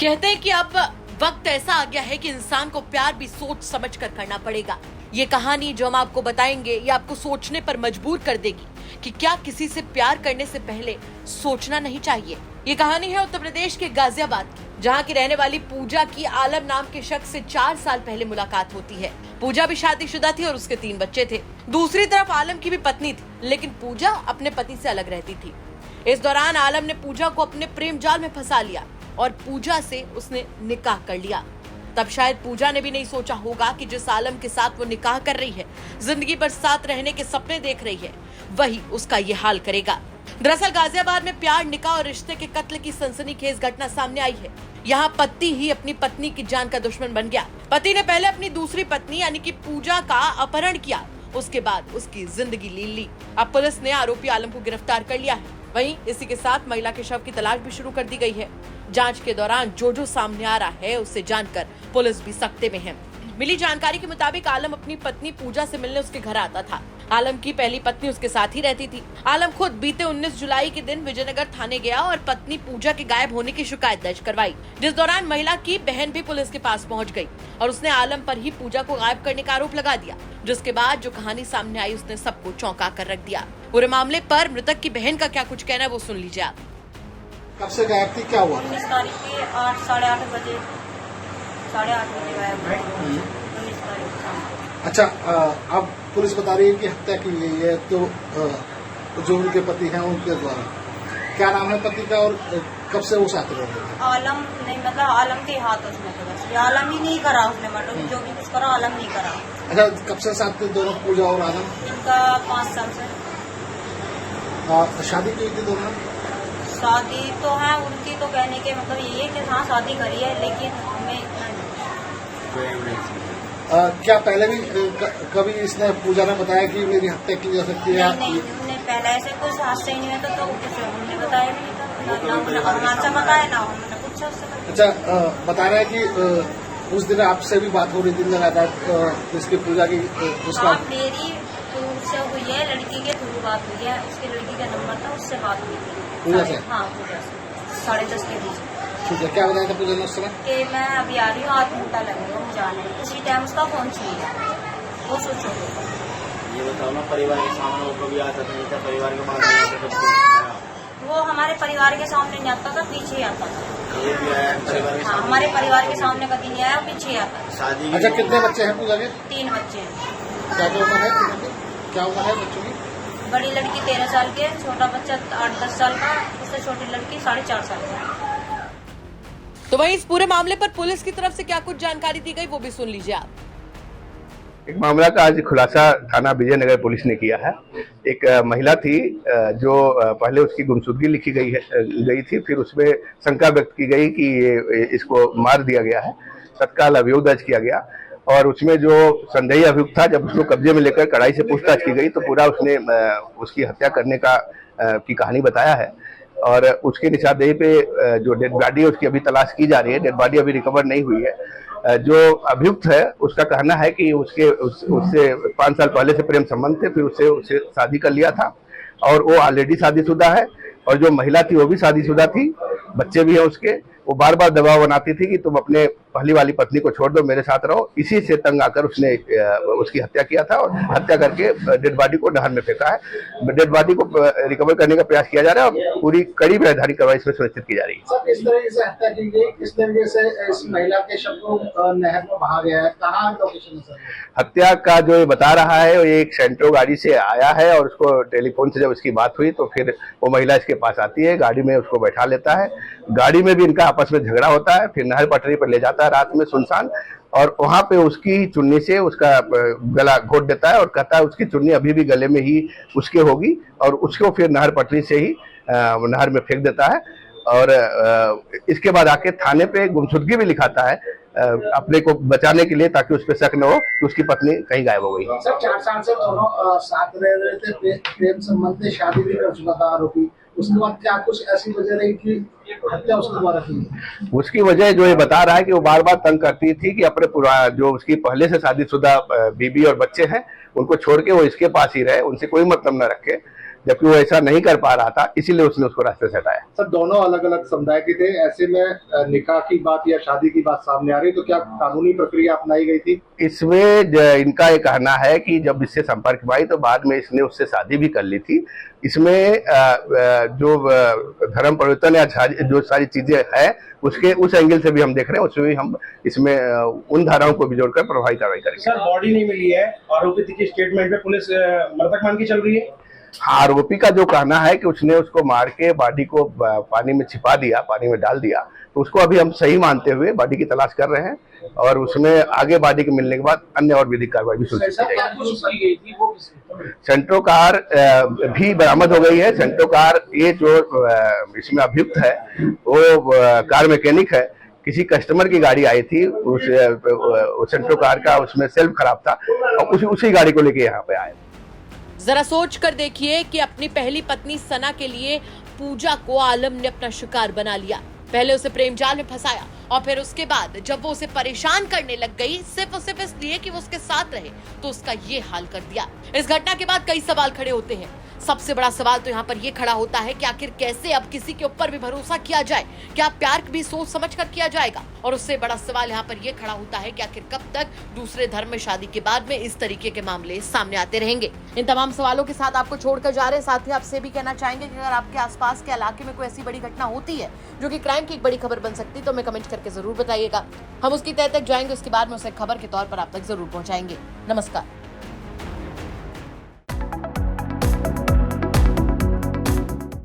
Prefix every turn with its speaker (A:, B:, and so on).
A: कहते हैं कि अब वक्त ऐसा आ गया है कि इंसान को प्यार भी सोच समझ कर करना पड़ेगा। ये कहानी जो हम आपको बताएंगे ये आपको सोचने पर मजबूर कर देगी कि क्या किसी से प्यार करने से पहले सोचना नहीं चाहिए। ये कहानी है उत्तर प्रदेश के गाजियाबाद की, जहाँ की रहने वाली पूजा की आलम नाम के शख्स से 4 साल पहले मुलाकात होती है। पूजा भी शादीशुदा थी और उसके 3 बच्चे थे। दूसरी तरफ आलम की भी पत्नी थी, लेकिन पूजा अपने पति से अलग रहती थी। इस दौरान आलम ने पूजा को अपने प्रेम जाल में फंसा लिया और पूजा से उसने निकाह कर लिया। तब शायद पूजा ने भी नहीं सोचा होगा कि जिस आलम के साथ वो निकाह कर रही है, जिंदगी भर साथ रहने के सपने देख रही है, वही उसका ये हाल करेगा। दरअसल गाजियाबाद में प्यार, निकाह और रिश्ते के कत्ल की सनसनीखेज घटना सामने आई है। यहाँ पति ही अपनी पत्नी की जान का दुश्मन बन गया। पति ने पहले अपनी दूसरी पत्नी यानी कि पूजा का अपहरण किया, उसके बाद उसकी जिंदगी ले ली। अब पुलिस ने आरोपी आलम को गिरफ्तार कर लिया है। वहीं इसी के साथ महिला के शव की तलाश भी शुरू कर दी गई है। जांच के दौरान जो सामने आ रहा है उससे जानकर पुलिस भी सख्ते में है। मिली जानकारी के मुताबिक आलम अपनी पत्नी पूजा से मिलने उसके घर आता था। आलम की पहली पत्नी उसके साथ ही रहती थी। आलम खुद बीते 19 जुलाई के दिन विजयनगर थाने गया और पत्नी पूजा के गायब होने की शिकायत दर्ज करवाई, जिस दौरान महिला की बहन भी पुलिस के पास पहुंच गई और उसने आलम पर ही पूजा को गायब करने का आरोप लगा दिया। जिसके बाद जो कहानी सामने आई उसने सबको चौंका कर रख दिया। पूरे मामले पर मृतक की बहन का क्या कुछ कहना है वो सुन लीजिए आप।
B: कब से गायब थी, क्या हुआ?
C: 19 तारीख के 8 साढ़े 8 बजे गायब हुई। 19 तारीख शाम।
B: अच्छा, अब पुलिस बता रही है कि हत्या की गई है, तो जो उनके पति हैं उनके द्वारा। क्या नाम है पति का और कब से वो साथ रह रहे थे?
C: आलम नहीं, मतलब आलम के हाथ उसमें तो बस, आलम ही नहीं करा उसने, मतलब जो भी कुछ करा आलम नहीं करा।
B: अच्छा, कब से साथ थे दोनों, पूजा और आलम?
C: इनका 5 साल से।
B: शादी की हुई थी दोनों?
C: शादी तो है उनकी, तो कहने के मतलब ये है कि हाँ शादी करी है, लेकिन हमें
B: क्या पहले भी कभी इसने पूजा ने बताया कि मेरी हत्या की जा सकती है?
C: नहीं, उन्होंने पहले ऐसे कुछ हादसा ही नहीं हुआ तो कुछ हमने बताया भी नहीं था, ना उन्होंने बताया ना उन्होंने कुछ उससे।
B: अच्छा, बता रहे हैं कि उस दिन आपसे भी बात हो रही थी लगातार इसकी पूजा की, उसका
C: मेरी से हुई है, लड़की के थ्रू बात हुई है, उसकी लड़की का नंबर था, उससे बात हुई थी
D: पूजा से?
C: हाँ, पूजा से 10:30 के बीच।
B: ठीक है, क्या बताया था पूजा ने उस समय?
C: कि मैं अभी आ रही हूँ, 8 घंटा लगेगा मुझे आने में। उसी टाइम उसका फोन चाहिए, वो सोचो।
E: ये बताओ ना, परिवार के सामने वो कभी आ सकते हैं, परिवार के बारे
C: वो हमारे परिवार के सामने नहीं आता था, पीछे ही आता था।
E: ये भी आया परिवार के
C: हाँ, हमारे परिवार के सामने कभी नहीं आया, पीछे ही आता था।
E: शादी।
B: अच्छा, कितने बच्चे हैं पूजा के?
C: 3 बच्चे हैं।
B: क्या उम्र है? क्या उम्र है बच्चों की?
C: बड़ी लड़की 13 साल की, छोटा बच्चा 8-10 साल का, उससे छोटी लड़की 4.5 साल की।
A: तो वहीं इस पूरे मामले पर पुलिस की तरफ से क्या कुछ जानकारी दी गई वो भी सुन लीजिए आप।
F: एक मामला का आज खुलासा थाना विजयनगर पुलिस ने किया है। एक महिला थी जो पहले उसकी गुमशुदगी लिखी गई थी, फिर उसमें शंका व्यक्त की गई कि इसको मार दिया गया है। तत्काल अभियोग दर्ज किया गया और उसमें जो संदेही अभियुक्त था, जब उसको कब्जे में लेकर कड़ाई से पूछताछ की गई तो पूरा उसने उसकी हत्या करने की कहानी बताया है। और उसके निशानदेही पे जो डेड बॉडी है उसकी अभी तलाश की जा रही है। डेड बॉडी अभी रिकवर नहीं हुई है। जो अभियुक्त है उसका कहना है कि उससे 5 साल पहले से प्रेम संबंध थे, फिर उससे शादी कर लिया था और वो ऑलरेडी शादीशुदा है। और जो महिला थी वो भी शादीशुदा थी, बच्चे भी हैं उसके। वो बार बार दबाव बनाती थी कि तुम अपने पहली वाली पत्नी को छोड़ दो, मेरे साथ रहो। इसी से तंग आकर उसने उसकी हत्या किया था और हत्या करके डेड बॉडी को नहर में फेंका है। डेड बॉडी को रिकवर करने का प्रयास किया जा रहा है और पूरी कड़ी वैधानिक कार्रवाई इसमें सुनिश्चित की जा रही है।
B: सर, किस तरीके से हत्या की गई, किस तरीके से इस महिला के शव को नहर में बहा गया है, कहाँ लोकेशन है सर?
F: हत्या का जो ये बता रहा है वो एक सेंट्रो गाड़ी से आया है और उसको टेलीफोन से जब इसकी बात हुई तो फिर वो महिला इसके पास आती है, गाड़ी में उसको बैठा लेता है। गाड़ी में भी इनका आपस में झगड़ा होता है, फिर नहर पटरी पर ले जाता है रात में सुनसान, और वहां पे उसकी चुन्नी से उसका गला घोट देता है और कहता है उसकी चुन्नी अभी भी गले में ही उसके होगी, और उसको फिर नहर पटरी से ही नहर में फेंक देता है। और इसके बाद आके थाने पे गुमशुदगी भी लिखाता है अपने को बचाने के लिए, ताकि उस पर शक न हो कि उसकी पत्नी कहीं गायब हो गई।
B: सर, 4 साल से दोनों साथ रह रहे थे, प्रेम संबंध से शादी भी कर चुका था आरोपी। उसके बाद क्या कुछ ऐसी वजह रही कि हत्या उसके द्वारा की?
F: उसकी वजह जो ये बता रहा है कि वो बार बार तंग करती थी कि अपने जो उसकी पहले से शादीशुदा बीबी और बच्चे हैं उनको छोड़ के वो इसके पास ही रहे, उनसे कोई मतलब न रखे। जबकि वो ऐसा नहीं कर पा रहा था, इसीलिए उसने उसको रास्ते से हटाया।
D: सर दोनों अलग अलग समुदाय के थे, ऐसे में निकाह की बात या शादी की बात सामने आ रही, तो क्या कानूनी प्रक्रिया अपनाई गई थी? इसमें
F: इनका ये कहना है कि जब इससे संपर्क में आई तो बाद में इसने उससे शादी भी कर ली थी। इसमें जो धर्म परिवर्तन या जो सारी चीजें है उसके उस एंगल से भी हम देख रहे हैं, उसमें भी हम इसमें उन धाराओं को भी जोड़कर प्रभावी कार्रवाई करेंगे।
D: सर बॉडी नहीं मिली है, आरोपी की स्टेटमेंट में पुलिस मृतक मान के चल रही है।
F: हाँ, आरोपी का जो कहना है कि उसने उसको मार के बॉडी को पानी में छिपा दिया, पानी में डाल दिया, तो उसको अभी हम सही मानते हुए बॉडी की तलाश कर रहे हैं और उसमें आगे बॉडी के मिलने के बाद अन्य और विधिक कार्रवाई भी सुनिश्चित की जाएगी। सेंट्रो कार भी बरामद हो गई है। सेंट्रो कार, ये जो इसमें अभियुक्त है वो कार मैकेनिक है। किसी कस्टमर की गाड़ी आई थी, उस सेंट्रो कार का उसमें सेल्फ खराब था और उसी गाड़ी को लेके यहाँ पे आए।
A: जरा सोच कर देखिए कि अपनी पहली पत्नी सना के लिए पूजा को आलम ने अपना शिकार बना लिया। पहले उसे प्रेम जाल में फंसाया और फिर उसके बाद जब वो उसे परेशान करने लग गई सिर्फ और सिर्फ इसलिए कि वो उसके साथ रहे, तो उसका ये हाल कर दिया। इस घटना के बाद कई सवाल खड़े होते हैं। सबसे बड़ा सवाल तो यहाँ पर ये खड़ा होता है कि आखिर कैसे अब किसी के ऊपर भी भरोसा किया जाए? क्या प्यार भी सोच समझ कर किया जाएगा? और उससे बड़ा सवाल यहाँ पर ये खड़ा होता है कि आखिर कब तक दूसरे धर्म में शादी के बाद में इस तरीके के मामले सामने आते रहेंगे? इन तमाम सवालों के साथ आपको छोड़कर जा रहे हैं। साथ ही आपसे भी कहना चाहेंगे कि अगर आपके आसपास के इलाके में कोई ऐसी बड़ी घटना होती है जो कि क्राइम की एक बड़ी खबर बन सकती है तो हमें कमेंट करके जरूर बताइएगा। हम उसकी तह तक जाएंगे, उसके बाद में उसे खबर के तौर पर आप तक जरूर पहुंचाएंगे। नमस्कार।